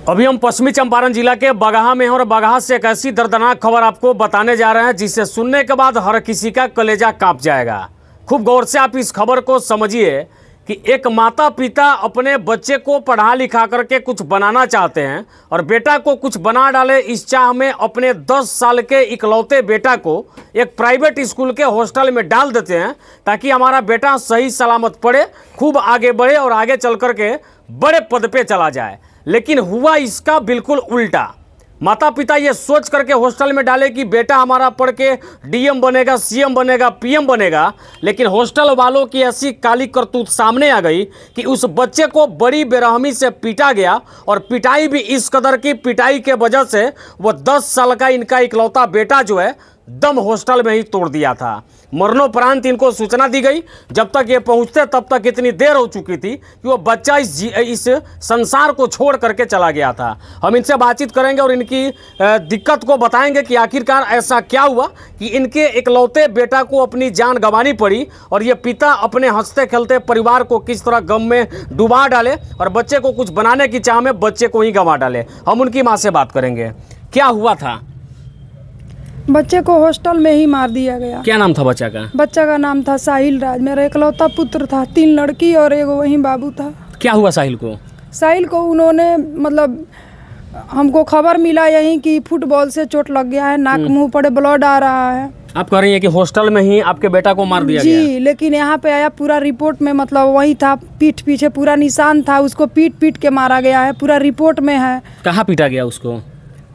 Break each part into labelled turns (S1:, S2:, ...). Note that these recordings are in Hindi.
S1: अभी हम पश्चिमी चंपारण जिला के बगहा में हैं और बगहा से एक ऐसी दर्दनाक खबर आपको बताने जा रहे हैं जिसे सुनने के बाद हर किसी का कलेजा कांप जाएगा। खूब गौर से आप इस खबर को समझिए कि एक माता पिता अपने बच्चे को पढ़ा लिखा करके कुछ बनाना चाहते हैं और बेटा को कुछ बना डाले, इस चाह में अपने 10 साल के इकलौते बेटा को एक प्राइवेट स्कूल के हॉस्टल में डाल देते हैं ताकि हमारा बेटा सही सलामत पढ़े, खूब आगे बढ़े और आगे चल करके बड़े पद पे चला जाए। लेकिन हुआ इसका बिल्कुल उल्टा। माता पिता ये सोच करके हॉस्टल में डाले कि बेटा हमारा पढ़ के डीएम बनेगा, सीएम बनेगा, पीएम बनेगा, लेकिन हॉस्टल वालों की ऐसी काली करतूत सामने आ गई कि उस बच्चे को बड़ी बेरहमी से पीटा गया और पिटाई भी इस कदर की पिटाई के वजह से वो 10 साल का इनका इकलौता बेटा जो है दम हॉस्टल में ही तोड़ दिया था। मरणोपरांत इनको सूचना दी गई। जब तक ये पहुंचते तब तक इतनी देर हो चुकी थी कि वो बच्चा इस संसार को छोड़ करके चला गया था। हम इनसे बातचीत करेंगे और इनकी दिक्कत को बताएंगे कि आखिरकार ऐसा क्या हुआ कि इनके इकलौते बेटा को अपनी जान गंवानी पड़ी और ये पिता अपने हंसते खेलते परिवार को किस तरह गम में डुबा डाले और बच्चे को कुछ बनाने की चाह में बच्चे को ही गंवा डाले। हम उनकी माँ से बात करेंगे। क्या हुआ था?
S2: बच्चे को हॉस्टल में ही मार दिया गया।
S1: क्या नाम था बच्चा का?
S2: बच्चा का नाम था साहिल राज। मेरा इकलौता पुत्र था, 3 लड़की और एक वही बाबू था।
S1: क्या हुआ साहिल को?
S2: साहिल को उन्होंने मतलब हमको खबर मिला यहीं कि फुटबॉल से चोट लग गया है, नाक मुंह पर ब्लड आ रहा है।
S1: आप कह रही हैं कि हॉस्टल में ही आपके बेटा को मार दिया गया?
S2: जी, लेकिन यहाँ पे आया पूरा रिपोर्ट में मतलब वही था, पीठ पीछे पूरा निशान था, उसको पीट के मारा गया है, पूरा रिपोर्ट में है।
S1: कहाँ पीटा गया उसको?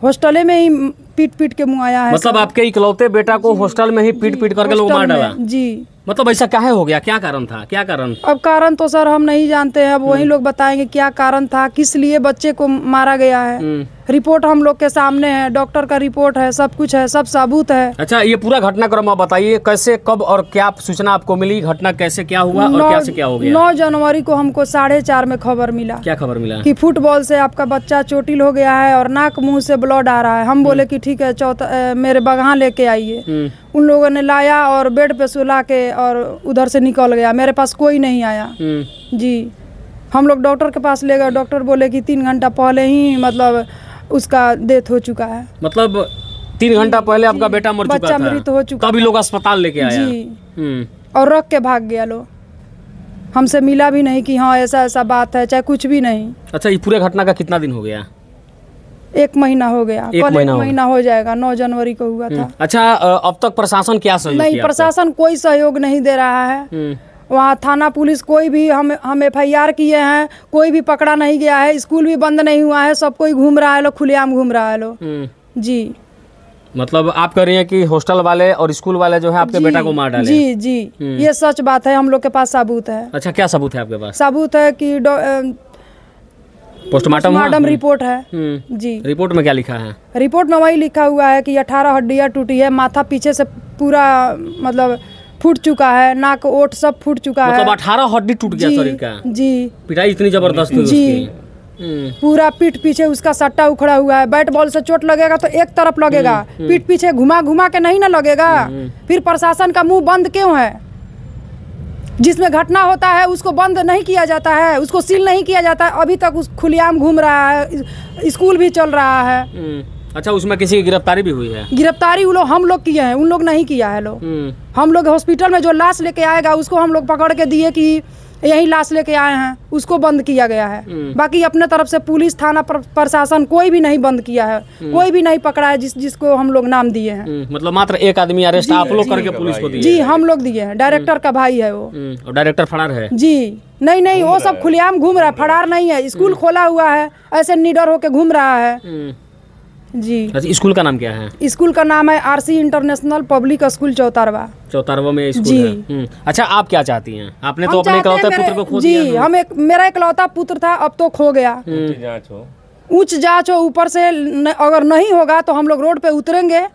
S2: हॉस्टल में ही पीट के मुँह आया है।
S1: मतलब आपके इकलौते बेटा को हॉस्टल में ही पीट करके लोग मार डाला?
S2: जी। मतलब
S1: ऐसा काहे हो गया? क्या कारण था? क्या कारण?
S2: अब कारण तो सर हम नहीं जानते हैं, अब वही लोग बताएंगे क्या कारण था, किस लिए बच्चे को मारा गया है। रिपोर्ट हम लोग के सामने है, डॉक्टर का रिपोर्ट है, सब कुछ है, सब सबूत है।
S1: अच्छा, ये पूरा घटनाक्रम आप बताइए, कैसे, कब और क्या सूचना आपको मिली? घटना कैसे क्या हुआ और क्या से क्या हो गया?
S2: 9 जनवरी को हमको 4:30 में खबर मिला।
S1: क्या खबर मिला? कि
S2: फुटबॉल से आपका बच्चा चोटिल हो गया है और नाक मुंह से ब्लड आ रहा है। हम बोले कि ठीक है, मेरे बगहा लेके आइए। उन लोगों ने लाया और बेड पे सुला के और उधर से निकल गया। मेरे पास कोई नहीं आया। जी, हम लोग डॉक्टर के पास ले गए। डॉक्टर बोले कि 3 घंटा पहले ही मतलब उसका डेथ हो चुका है।
S1: मतलब 3 घंटा पहले आपका बेटा मर चुका था?
S2: बच्चा मृत हो चुका।
S1: तभी लोग अस्पताल लेके आया?
S2: जी। और रख के भाग गया लोग, हमसे मिला भी नहीं कि हाँ ऐसा बात है, चाहे कुछ भी नहीं।
S1: अच्छा, ये पूरे घटना का कितना दिन हो गया?
S2: 1 महीना हो गया। कल 1 महीना हो जाएगा। 9 जनवरी को हुआ था।
S1: अच्छा, अब तक प्रशासन क्या सहयोग
S2: नहीं, प्रशासन कोई सहयोग नहीं दे रहा है। वहाँ थाना पुलिस कोई भी, हम FIR किए हैं, कोई भी पकड़ा नहीं गया है। स्कूल भी बंद नहीं हुआ है, सब कोई घूम रहा है, लोग खुलेआम घूम रहा है लोग। जी। मतलब
S1: आप कह रही हैं कि हॉस्टल वाले और स्कूल वाले जो है आपके बेटा को मार डाले?
S2: जी जी, ये सच बात है, हम लोग के पास सबूत है।
S1: अच्छा, क्या सबूत है आपके पास?
S2: सबूत है कि पोस्टमार्टम रिपोर्ट है। जी।
S1: रिपोर्ट में क्या लिखा है?
S2: रिपोर्ट में वही लिखा हुआ है कि 18 हड्डियां टूटी है, माथा पीछे से पूरा मतलब फूट चुका है, नाक ओठ सब फूट चुका है।
S1: मतलब 18 हड्डी टूट गया शरीर का?
S2: जी।
S1: पिटाई इतनी जबरदस्त हुई
S2: जी। पूरा पीठ पीछे उसका सट्टा उखड़ा हुआ है। बैट बॉल से चोट लगेगा तो एक तरफ लगेगा, पीठ पीछे घुमा के नहीं ना लगेगा। फिर प्रशासन का मुंह बंद क्यों है? जिसमें घटना होता है उसको बंद नहीं किया जाता है, उसको सील नहीं किया जाता है। अभी तक उस खुलेआम घूम रहा है, स्कूल भी चल रहा है।
S1: अच्छा, उसमें किसी की गिरफ्तारी भी हुई है?
S2: गिरफ्तारी हम लोग किए हैं, उन लोग नहीं किया है लोग। हम लोग हॉस्पिटल में जो लाश लेके आएगा उसको हम लोग पकड़ के दिए कि यही लाश लेके आए हैं, उसको बंद किया गया है। बाकी अपने तरफ से पुलिस, थाना, प्रशासन कोई भी नहीं बंद किया है, कोई भी नहीं पकड़ा है जिसको हम लोग नाम दिए हैं।
S1: मतलब मात्र एक आदमी अरेस्ट आप लोग करके पुलिस को दिए?
S2: जी, हम लोग दिए हैं। डायरेक्टर का भाई है वो।
S1: और डायरेक्टर फरार है? जी
S2: नहीं, वो सब खुलेआम घूम रहा है, फरार नहीं है। स्कूल खोला हुआ है, ऐसे निडर होके घूम रहा है। जी।
S1: अच्छा, स्कूल का नाम क्या है?
S2: स्कूल का नाम है RC इंटरनेशनल पब्लिक स्कूल चौतारवा में स्कूल है। अच्छा, आप क्या चाहती हैं? आपने तो अपने इकलौते पुत्र को खो दिया। जी, मेरा इकलौता पुत्र था, अब तो खो गया। उच्च जांच हो ऊपर से, अगर नहीं होगा तो हम लोग रोड पे उतरेंगे।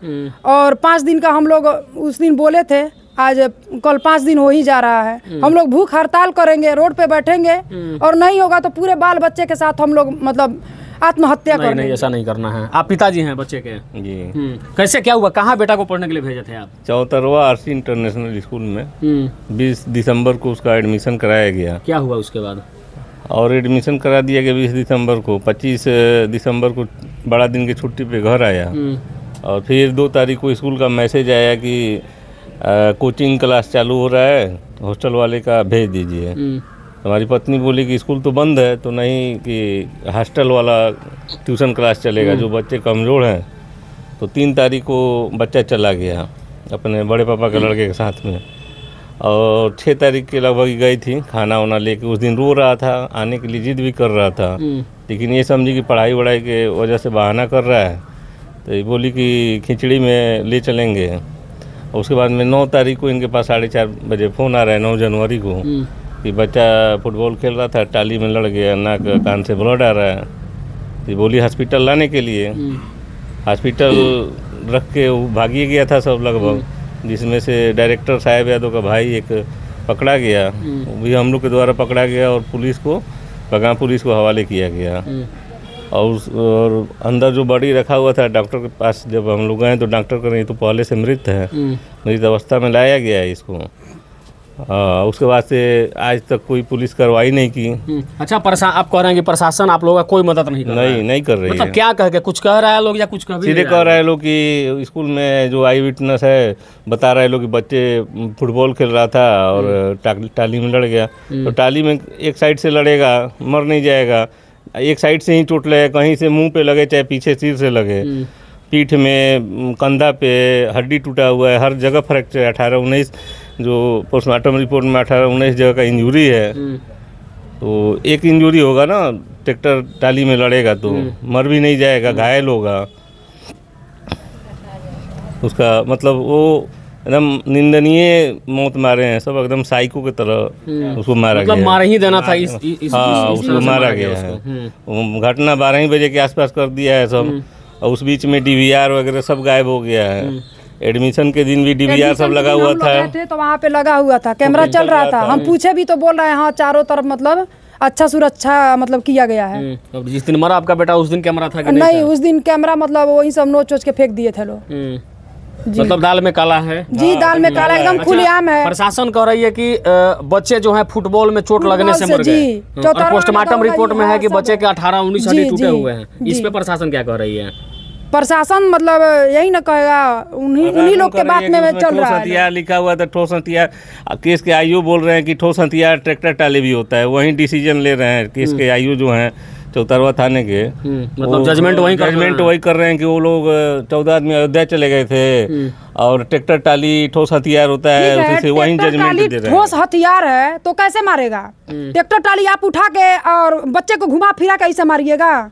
S2: और 5 दिन का हम लोग उस दिन बोले थे, आज कल 5 दिन हो ही जा रहा है। हम लोग भूख हड़ताल करेंगे, रोड पे बैठेंगे और नहीं होगा तो पूरे बाल बच्चे के साथ हम लोग मतलब आत्महत्या करने।
S1: नहीं, ऐसा नहीं करना है। आप पिताजी हैं बच्चे के? जी। कैसे क्या हुआ? कहाँ बेटा को पढ़ने के लिए भेजे थे आप?
S3: चौतारवा RC इंटरनेशनल स्कूल में 20 दिसंबर को उसका एडमिशन कराया गया।
S1: क्या हुआ उसके बाद?
S3: और एडमिशन करा दिया गया 20 दिसंबर को। 25 दिसंबर को बड़ा दिन की छुट्टी पे घर आया और फिर 2 तारीख को स्कूल का मैसेज आया कि कोचिंग क्लास चालू हो रहा है, हॉस्टल वाले का भेज दीजिए। हमारी पत्नी बोली कि स्कूल तो बंद है, तो नहीं कि हॉस्टल वाला ट्यूशन क्लास चलेगा, जो बच्चे कमज़ोर हैं। तो 3 तारीख को बच्चा चला गया अपने बड़े पापा के लड़के के साथ में, और 6 तारीख के लगभग गई थी खाना वाना लेके। उस दिन रो रहा था, आने के लिए जिद भी कर रहा था, लेकिन ये समझी कि पढ़ाई वढ़ाई के वजह से बहाना कर रहा है, तो ये बोली कि खिचड़ी में ले चलेंगे। उसके बाद में 9 तारीख को इनके पास 4:30 बजे फ़ोन आ रहा है, 9 जनवरी को, कि बच्चा फुटबॉल खेल रहा था, टाली में लड़ गया, नाक कान से ब्लड आ रहा है। तो बोली हॉस्पिटल लाने के लिए। हॉस्पिटल रख के वो भागिए गया था सब लगभग, जिसमें से डायरेक्टर साहब यादव का भाई एक पकड़ा गया, वो भी हम लोग के द्वारा पकड़ा गया और पुलिस को, बगां पुलिस को हवाले किया गया। और अंदर जो बॉडी रखा हुआ था डॉक्टर के पास जब हम लोग गए तो डॉक्टर का नहीं तो पहले से मृत है, मृत अवस्था में लाया गया है इसको। उसके बाद से आज तक कोई पुलिस कार्रवाई नहीं की।
S1: अच्छा, आप कह रहे हैं कि प्रशासन आप लोगों का कोई मदद नहीं कर रहा है?
S3: नहीं कर रही
S1: मतलब
S3: है।
S1: क्या कह के कुछ कह रहा है लोग या कुछ
S3: सीधे कह रहे हैं लोग कि स्कूल में जो आई विटनेस है बता रहे लोग कि बच्चे फुटबॉल खेल रहा था और टाली में लड़ गया। तो टाली में एक साइड से लड़ेगा मर नहीं जाएगा, एक साइड से ही चोट लगे, कहीं से मुंह पे लगे चाहे पीछे सिर से लगे, पीठ में, कंधा पे हड्डी टूटा हुआ है, हर जगह फ्रैक्चर है। 18-19 जो पोस्टमार्टम रिपोर्ट में 18-19 जगह का इंजरी है। तो एक इंजरी होगा ना, ट्रैक्टर टाली में लड़ेगा तो मर भी नहीं जाएगा, घायल होगा। उसका मतलब वो एकदम निंदनीय मौत मारे हैं सब, एकदम साइको की तरह उसको मारा गया।
S1: मतलब मार ही देना था
S3: उसको मारा गया है। घटना 12 बजे के आसपास कर दिया है सब, और उस बीच में DVR वगैरह सब गायब हो गया है। एडमिशन के दिन भी DVR सब लगा हुआ था,
S2: तो वहाँ पे लगा हुआ था, कैमरा चल रहा था। हम पूछे भी तो बोल रहे हैं हाँ चारों तरफ मतलब अच्छा सुरक्षा मतलब किया गया है।
S1: अब जिस दिन मरा आपका बेटा उस दिन कैमरा था कि
S2: नहीं? उस दिन कैमरा मतलब वही सब नोच वोच के फेंक दिए थे लोग।
S1: मतलब दाल में काला है
S2: जी, दाल में काला एकदम खुलेआम है।
S1: प्रशासन कह रही है कि बच्चे जो है फुटबॉल में चोट लगने से मर गए, और पोस्टमार्टम रिपोर्ट में है कि बच्चे के 18-19 हड्डी टूटे हुए हैं। इस पे प्रशासन क्या कह रही है?
S2: प्रशासन मतलब यही ना कहेगा, उन्हीं लोग के बात में चल रहा है।
S3: हथियार लिखा हुआ था, ठोस हथियार। केस के आईओ बोल रहे हैं कि ठोस हथियार ट्रैक्टर टाली भी होता है, वही डिसीजन ले रहे हैं केस के आईओ जो हैं चौतरवा थाने के।
S1: मतलब जजमेंट वही
S3: कर रहे हैं कि वो लोग 14 आदमी अयोध्या चले गए थे और ट्रैक्टर टाली ठोस हथियार होता है, उसे वही जजमेंट दे रहे हैं।
S2: ठोस हथियार है तो कैसे मारेगा? ट्रैक्टर टाली आप उठा के और बच्चे को घुमा फिरा कैसे मारिएगा?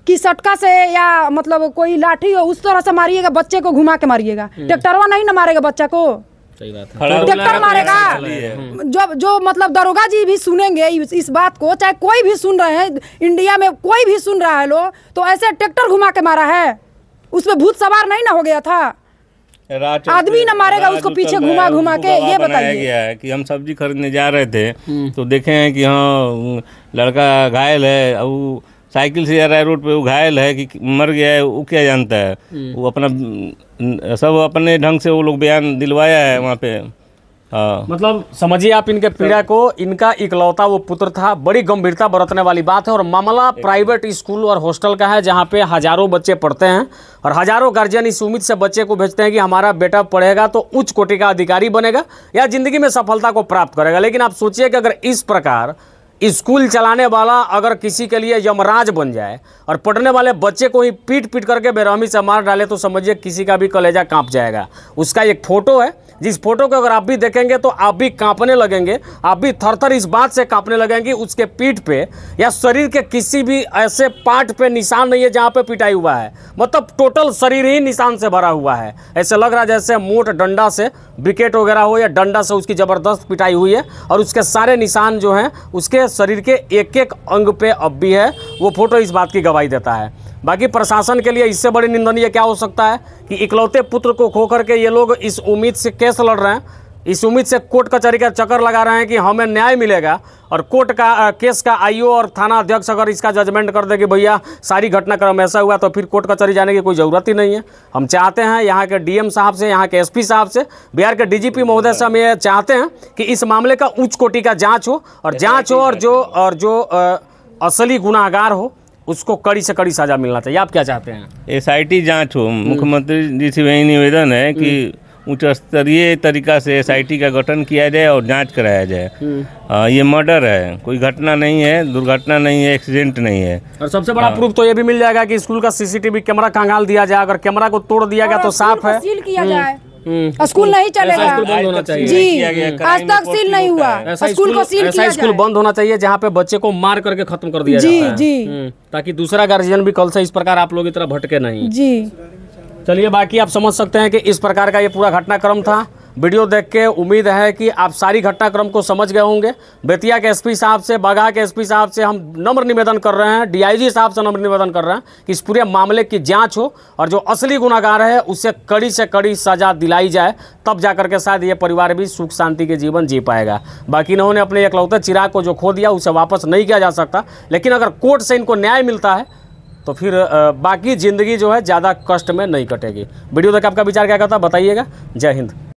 S2: कि सटका से या मतलब कोई लाठी हो उस तरह से मारिएगा, बच्चे को घुमा के मारिएगा? ट्रैक्टरवा नहीं ना मारेगा बच्चा को, ट्रैक्टर मारेगा। जो मतलब दरोगा जी भी सुनेंगे इस बात को, चाहे कोई भी सुन रहे हैं इंडिया में, कोई भी सुन रहा है लोग, तो ऐसे ट्रैक्टर घुमा के मारा है? उसमें भूत सवार नहीं ना हो गया था? आदमी ना मारेगा उसको पीछे घुमा घुमा के? ये बताइए
S3: कि हम सब्जी खरीदने जा रहे थे तो देखे हैं कि हाँ लड़का घायल है, और साइकिल से जा रहा है रोड पे, वो घायल है कि मर गया है, वो क्या जानता है? वो अपना सब अपने ढंग से वो लोग बयान दिलवाया है वहाँ पे। हाँ,
S1: मतलब समझिए आप इनके पीड़ा को, इनका इकलौता वो पुत्र था। बड़ी गंभीरता बरतने वाली बात है, और मामला प्राइवेट स्कूल और हॉस्टल का है जहाँ पे हजारों बच्चे पढ़ते हैं, और हजारों गार्जियन इस उम्मीद से बच्चे को भेजते हैं कि हमारा बेटा पढ़ेगा तो उच्च कोटि का अधिकारी बनेगा या जिंदगी में सफलता को प्राप्त करेगा। लेकिन आप सोचिए कि अगर इस प्रकार स्कूल चलाने वाला अगर किसी के लिए यमराज बन जाए और पढ़ने वाले बच्चे को ही पीट पीट करके बेरहमी से मार डाले, तो समझिए किसी का भी कलेजा कांप जाएगा। उसका एक फोटो है, जिस फोटो को अगर आप भी देखेंगे तो आप भी कांपने लगेंगे, आप भी थर-थर इस बात से कांपने लगेंगे। उसके पीठ पे या शरीर के किसी भी ऐसे पार्ट पे निशान नहीं है जहाँ पे पिटाई हुआ है, मतलब टोटल शरीर ही निशान से भरा हुआ है। ऐसे लग रहा है जैसे मोट डंडा से विकेट वगैरह हो या डंडा से उसकी ज़बरदस्त पिटाई हुई है, और उसके सारे निशान जो हैं उसके शरीर के एक एक अंग पे अब भी है। वो फोटो इस बात की गवाही देता है। बाकी प्रशासन के लिए इससे बड़ी निंदनीय क्या हो सकता है कि इकलौते पुत्र को खो करके ये लोग इस उम्मीद से केस लड़ रहे हैं इस उम्मीद से कोर्ट कचहरी का चक्कर लगा रहे हैं कि हमें न्याय मिलेगा, और कोर्ट का केस का आईओ और थाना अध्यक्ष अगर इसका जजमेंट कर दे कि भैया सारी घटनाक्रम ऐसा हुआ, तो फिर कोर्ट कचहरी जाने की कोई ज़रूरत ही नहीं है। हम चाहते हैं यहाँ के डीएम साहब से, यहाँ के एसपी साहब से, बिहार के डीजीपी महोदय से हम ये चाहते हैं कि इस मामले का उच्च कोटि का जाँच हो, और जो असली गुनाहगार हो उसको कड़ी से कड़ी सजा मिलना चाहिए। आप क्या चाहते हैं?
S3: एसआईटी जांच हो। मुख्यमंत्री जी से वही निवेदन है कि उच्च स्तरीय तरीका से एसआईटी का गठन किया जाए और जांच कराया जाए। ये मर्डर है, कोई घटना नहीं है, दुर्घटना नहीं है, एक्सीडेंट नहीं है।
S1: और सबसे बड़ा प्रूफ तो ये भी मिल जाएगा कि स्कूल का सीसीटीवी कैमरा खंगाल दिया जाए। अगर कैमरा को तोड़ दिया गया तो साफ है,
S2: सील किया जाए, स्कूल नहीं चलेगा।
S1: बंद होना चाहिए
S2: जी, आज तक सील नहीं हुआ। स्कूल को सील किया
S1: स्कूल बंद होना चाहिए जहाँ पे बच्चे को मार करके खत्म कर दिया
S2: जी
S1: जाता है।
S2: जी,
S1: ताकि दूसरा गार्जियन भी कल से इस प्रकार आप लोग की तरह भटके नहीं।
S2: जी
S1: चलिए, बाकी आप समझ सकते हैं कि इस प्रकार का ये पूरा घटनाक्रम था। वीडियो देख के उम्मीद है कि आप सारी घटनाक्रम को समझ गए होंगे। बेतिया के एसपी साहब से, बगहा के एसपी साहब से हम नम्र निवेदन कर रहे हैं, डीआईजी साहब से नम्र निवेदन कर रहे हैं कि इस पूरे मामले की जांच हो और जो असली गुनाहगार है उसे कड़ी से कड़ी सजा दिलाई जाए, तब जाकर के शायद ये परिवार भी सुख शांति के जीवन जी पाएगा। बाकी इन्होंने अपने एकलौते चिराग को जो खो दिया उसे वापस नहीं किया जा सकता, लेकिन अगर कोर्ट से इनको न्याय मिलता है तो फिर बाकी ज़िंदगी जो है ज़्यादा कष्ट में नहीं कटेगी। वीडियो देख आपका विचार क्या कहता है बताइएगा। जय हिंद।